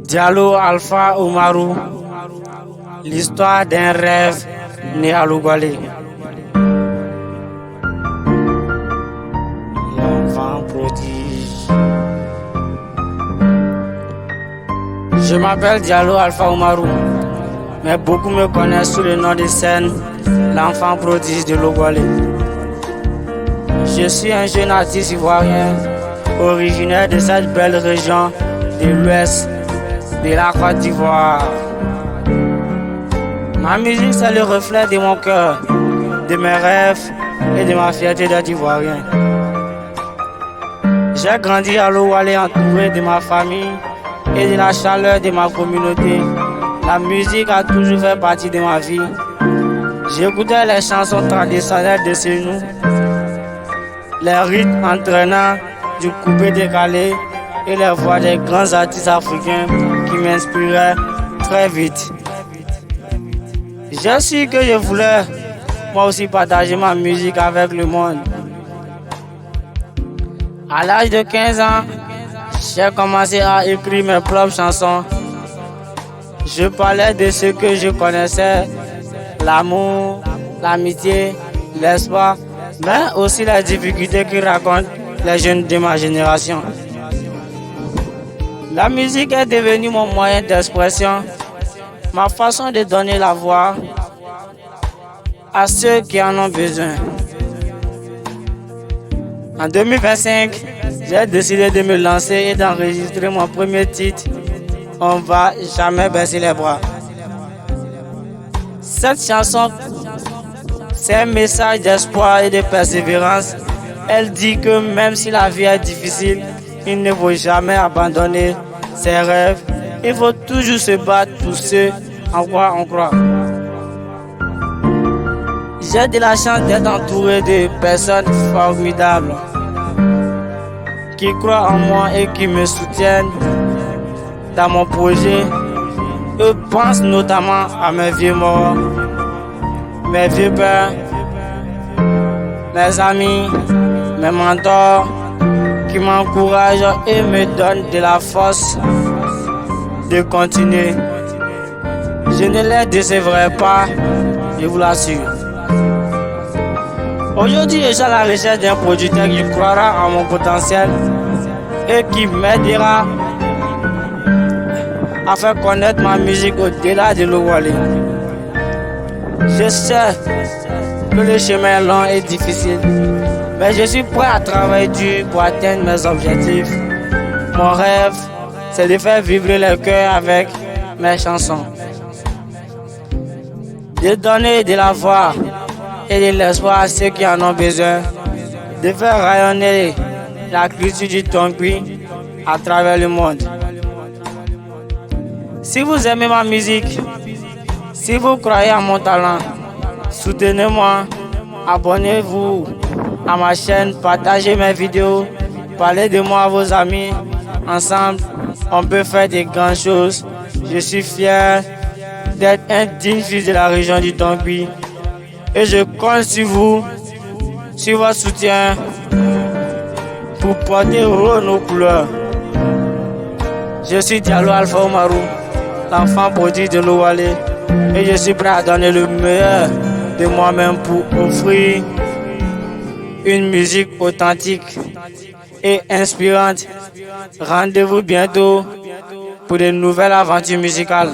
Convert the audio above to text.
Diallo Alpha Oumarou, l'histoire d'un rêve né à Lougalé. L'enfant prodige. Je m'appelle Diallo Alpha Oumarou, mais beaucoup me connaissent sous le nom de scène l'enfant prodige de Lougalé. Je suis un jeune artiste ivoirien, originaire de cette belle région de l'Ouest de la Côte d'Ivoire. Ma musique, c'est le reflet de mon cœur, de mes rêves et de ma fierté d'être ivoirien. J'ai grandi à Lougalé entouré de ma famille et de la chaleur de ma communauté. La musique a toujours fait partie de ma vie. J'écoutais les chansons traditionnelles de chez nous, les rythmes entraînants du coupé décalé et les voix des grands artistes africains qui m'inspiraient très vite. J'ai su que je voulais moi aussi partager ma musique avec le monde. À l'âge de 15 ans, j'ai commencé à écrire mes propres chansons. Je parlais de ce que je connaissais, l'amour, l'amitié, l'espoir, mais aussi les difficultés que racontent les jeunes de ma génération. La musique est devenue mon moyen d'expression, ma façon de donner la voix à ceux qui en ont besoin. En 2025, j'ai décidé de me lancer et d'enregistrer mon premier titre, On va jamais baisser les bras. Cette chanson, c'est un message d'espoir et de persévérance. Elle dit que même si la vie est difficile, il ne faut jamais abandonner ses rêves. Il faut toujours se battre pour ce en quoi on croit. J'ai de la chance d'être entouré de personnes formidables qui croient en moi et qui me soutiennent dans mon projet. Eux pensent notamment à mes vieux morts, mes vieux pères, mes amis, mes mentors qui m'encouragent et me donnent de la force de continuer. Je ne les décevrai pas, je vous l'assure. Aujourd'hui, je suis à la recherche d'un producteur qui croira en mon potentiel et qui m'aidera à faire connaître ma musique au-delà de Lougalé. Je sais que le chemin est long et difficile, mais je suis prêt à travailler dur pour atteindre mes objectifs. Mon rêve, c'est de faire vibrer le cœur avec mes chansons, de donner de la voix et de l'espoir à ceux qui en ont besoin, de faire rayonner la culture du Tongbi à travers le monde. Si vous aimez ma musique, si vous croyez à mon talent, soutenez-moi, abonnez-vous à ma chaîne, partagez mes vidéos, parlez de moi à vos amis. Ensemble, on peut faire de grandes choses. Je suis fier d'être un digne fils de la région du Tongbi. Et je compte sur vous, sur votre soutien, pour porter haut nos couleurs. Je suis Diallo Alpha Oumarou, l'enfant prodige de Lougalé, et je suis prêt à donner le meilleur de moi-même pour offrir une musique authentique et inspirante. Rendez-vous bientôt pour de nouvelles aventures musicales.